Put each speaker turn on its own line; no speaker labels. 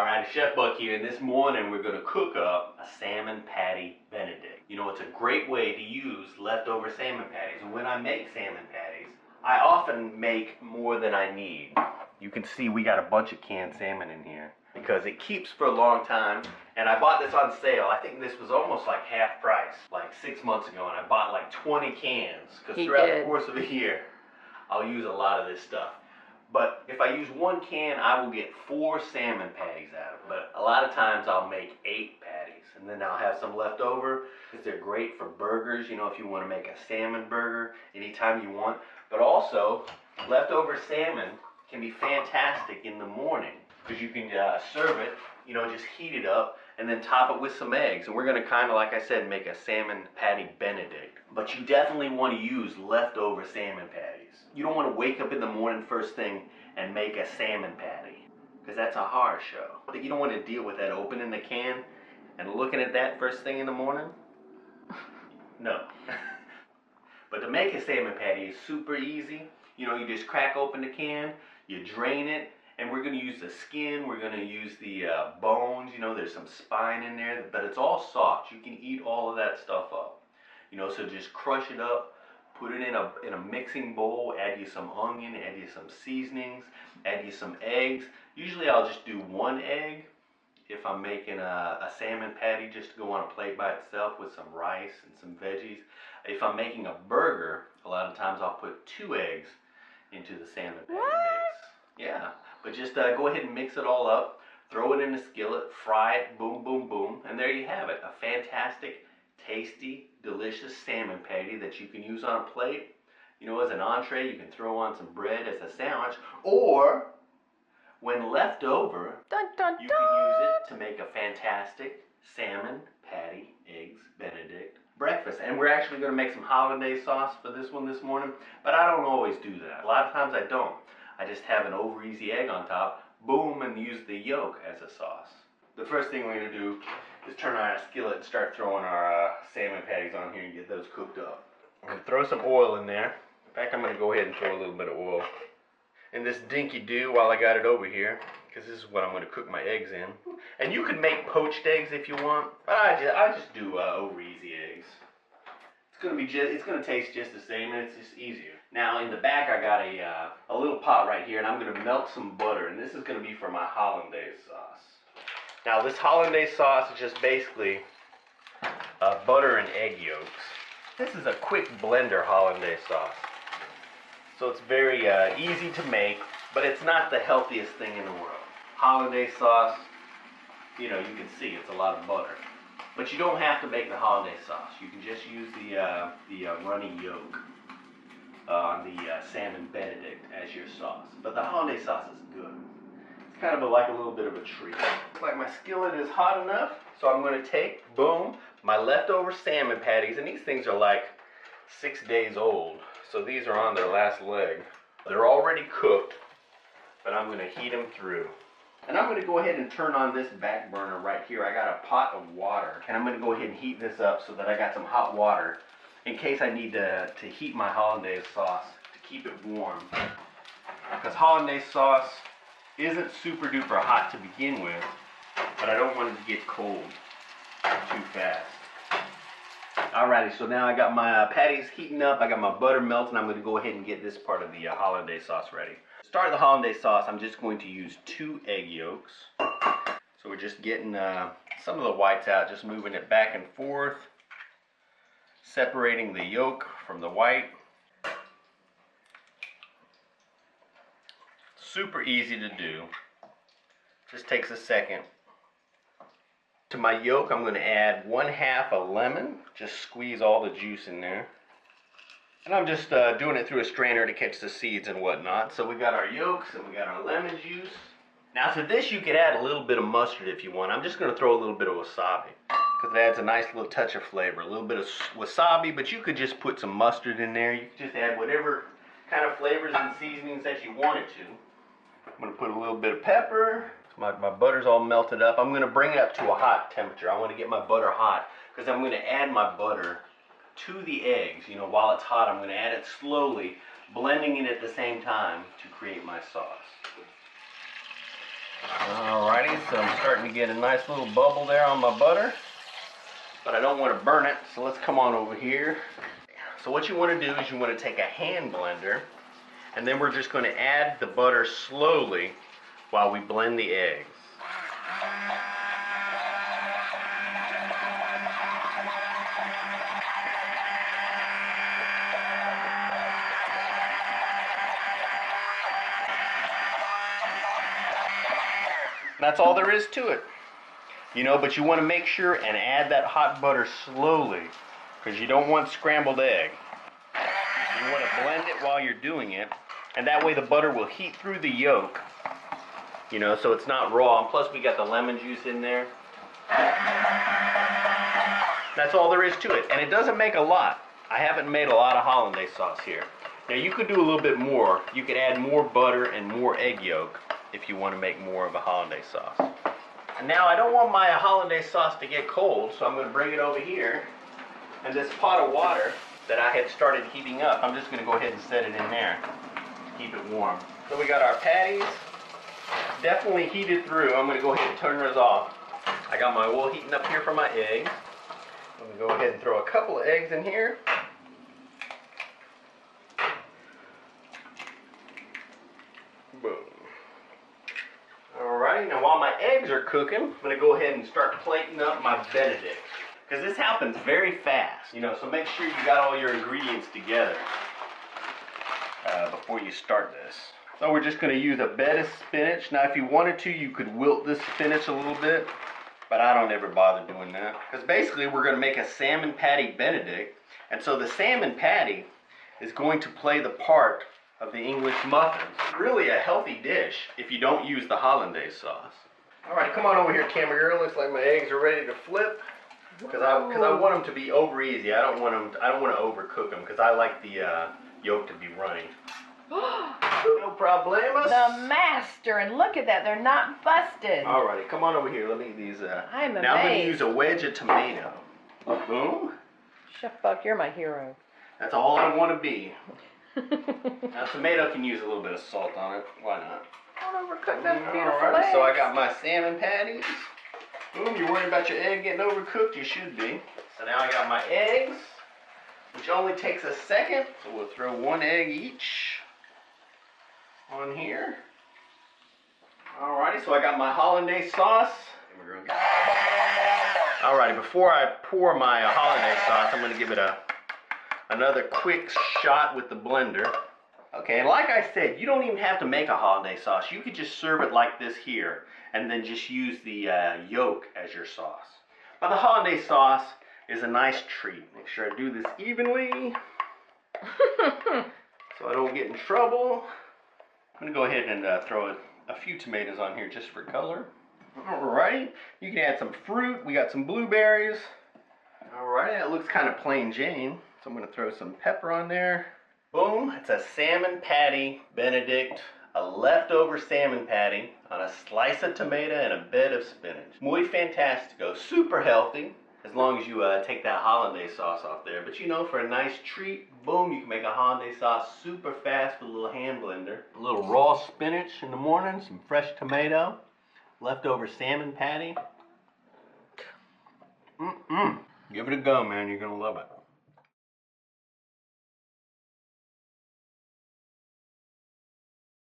Alright, Chef Buck here, and this morning we're going to cook up a salmon patty Benedict. You know, it's a great way to use leftover salmon patties, and when I make salmon patties, I often make more than I need. You can see we got a bunch of canned salmon in here because it keeps for a long time, and I bought this on sale. I think this was almost like half price, like 6 months ago, and I bought like 20 cans because throughout the course of a year, I'll use a lot of this stuff. But if I use 1 can, I will get 4 salmon patties out of it. But a lot of times I'll make 8 patties, and then I'll have some left over because they're great for burgers, you know, if you want to make a salmon burger anytime you want. But also, leftover salmon can be fantastic in the morning because you can serve it, you know, just heat it up and then top it with some eggs. And we're going to kind of, like I said, make a salmon patty Benedict. But you definitely want to use leftover salmon patties. You don't want to wake up in the morning first thing and make a salmon patty because that's a horror show. You don't want to deal with that opening the can and looking at that first thing in the morning. No. But to make a salmon patty is super easy. You know, you just crack open the can, you drain it, and we're going to use the skin, we're going to use the bones, you know, there's some spine in there, but it's all soft. You can eat all of that stuff up. You know, so just crush it up, put it in a mixing bowl, add you some onion, add you some seasonings, add you some eggs. Usually I'll just do 1 egg if I'm making a salmon patty just to go on a plate by itself with some rice and some veggies. If I'm making a burger, a lot of times I'll put 2 eggs into the salmon patty mix. Yeah, but just go ahead and mix it all up, throw it in a skillet, fry it, boom, boom, boom, and there you have it. A fantastic, tasty, delicious salmon patty that you can use on a plate. You know, as an entree, you can throw on some bread as a sandwich, or when left over, you can use it to make a fantastic salmon patty eggs Benedict breakfast. And we're actually going to make some hollandaise sauce for this one this morning, but I don't always do that. A lot of times I don't. I just have an over easy egg on top, boom, and use the yolk as a sauce. The first thing we're going to do is turn on our skillet and start throwing our salmon patties on here and get those cooked up. I'm going to throw some oil in there. In fact, I'm going to go ahead and throw a little bit of oil in this dinky do while I got it over here, because this is what I'm going to cook my eggs in. And you can make poached eggs if you want, but I just do over easy eggs. It's going to taste just the same, and it's just easier. Now in the back I got a little pot right here, and I'm going to melt some butter, and this is going to be for my hollandaise sauce. Now this hollandaise sauce is just basically butter and egg yolks. This is a quick blender hollandaise sauce. So it's very easy to make, but it's not the healthiest thing in the world. Hollandaise sauce, you know, you can see it's a lot of butter. But you don't have to make the hollandaise sauce. You can just use the runny yolk on the salmon Benedict as your sauce. But the hollandaise sauce is good. It's kind of like a little bit of a treat. Looks like my skillet is hot enough, so I'm going to take, boom, my leftover salmon patties, and these things are like 6 days old, so these are on their last leg. They're already cooked, but I'm going to heat them through. And I'm going to go ahead and turn on this back burner right here. I got a pot of water, and I'm going to go ahead and heat this up so that I got some hot water in case I need to heat my hollandaise sauce to keep it warm. Because hollandaise sauce isn't super duper hot to begin with, but I don't want it to get cold too fast. Alrighty, so now I got my patties heating up, I got my butter melting. I'm going to go ahead and get this part of the hollandaise sauce ready. To start the hollandaise sauce, I'm just going to use 2 egg yolks. So we're just getting some of the whites out, just moving it back and forth, separating the yolk from the white. Super easy to do, just takes a second. To my yolk, I'm going to add 1/2 a lemon, just squeeze all the juice in there. And I'm just doing it through a strainer to catch the seeds and whatnot. So we got our yolks and we got our lemon juice. Now to this you could add a little bit of mustard if you want. I'm just going to throw a little bit of wasabi because it adds a nice little touch of flavor. A little bit of wasabi, but you could just put some mustard in there. You could just add whatever kind of flavors and seasonings that you wanted to. I'm going to put a little bit of pepper. My butter's all melted up. I'm going to bring it up to a hot temperature. I want to get my butter hot because I'm going to add my butter to the eggs. You know, while it's hot, I'm going to add it slowly, blending it at the same time to create my sauce. Alrighty, so I'm starting to get a nice little bubble there on my butter, but I don't want to burn it, so let's come on over here. So what you want to do is you want to take a hand blender, and then we're just going to add the butter slowly while we blend the eggs. That's all there is to it. You know, but you want to make sure and add that hot butter slowly, because you don't want scrambled egg. You want to blend it while you're doing it, and that way the butter will heat through the yolk, you know, so it's not raw. And plus we got the lemon juice in there. That's all there is to it, and it doesn't make a lot. I haven't made a lot of hollandaise sauce here. Now you could do a little bit more. You could add more butter and more egg yolk if you want to make more of a hollandaise sauce. And now I don't want my hollandaise sauce to get cold, so I'm going to bring it over here. And this pot of water that I had started heating up, I'm just going to go ahead and set it in there to keep it warm. So we got our patties definitely heated through. I'm going to go ahead and turn those off. I got my oil heating up here for my eggs. I'm going to go ahead and throw a couple of eggs in here. Boom. Alright, now while my eggs are cooking, I'm going to go ahead and start plating up my Benedict. Because this happens very fast, you know, so make sure you got all your ingredients together before you start this. So we're just going to use a bed of spinach. Now if you wanted to, you could wilt this spinach a little bit, but I don't ever bother doing that. Because basically we're going to make a salmon patty Benedict, and so the salmon patty is going to play the part of the English muffins. Really a healthy dish if you don't use the hollandaise sauce. Alright, come on over here, camera girl. Looks like my eggs are ready to flip. Because I want them to be over easy. I don't want to overcook them because I like the yolk to be runny. No problemos.
The master, and look at that, they're not busted.
Alrighty, come on over here. Let me eat these.
I'm amazed.
Now I'm going to use a wedge of tomato. Boom.
Chef Buck, you're my hero.
That's all I want to be. Now tomato can use a little bit of salt on it. Why not?
Don't overcook those beautiful
Alright,
eggs.
so I got my salmon patties. Boom, you're worried about your egg getting overcooked? You should be. So now I got my eggs, which only takes a second. So we'll throw one egg each on here. Alrighty, so I got my hollandaise sauce. Alrighty, before I pour my hollandaise sauce, I'm going to give it another quick shot with the blender. Okay, and like I said, you don't even have to make a hollandaise sauce. You could just serve it like this here, and then just use the yolk as your sauce. But the hollandaise sauce is a nice treat. Make sure I do this evenly so I don't get in trouble. I'm going to go ahead and throw a few tomatoes on here just for color. Alright, you can add some fruit. We got some blueberries. Alright, that looks kind of plain Jane. So I'm going to throw some pepper on there. Boom, it's a salmon patty Benedict, a leftover salmon patty on a slice of tomato and a bed of spinach. Muy fantastico, super healthy, as long as you take that hollandaise sauce off there. But you know, for a nice treat, boom, you can make a hollandaise sauce super fast with a little hand blender. A little raw spinach in the morning, some fresh tomato, leftover salmon patty. Give it a go, man, you're gonna love it.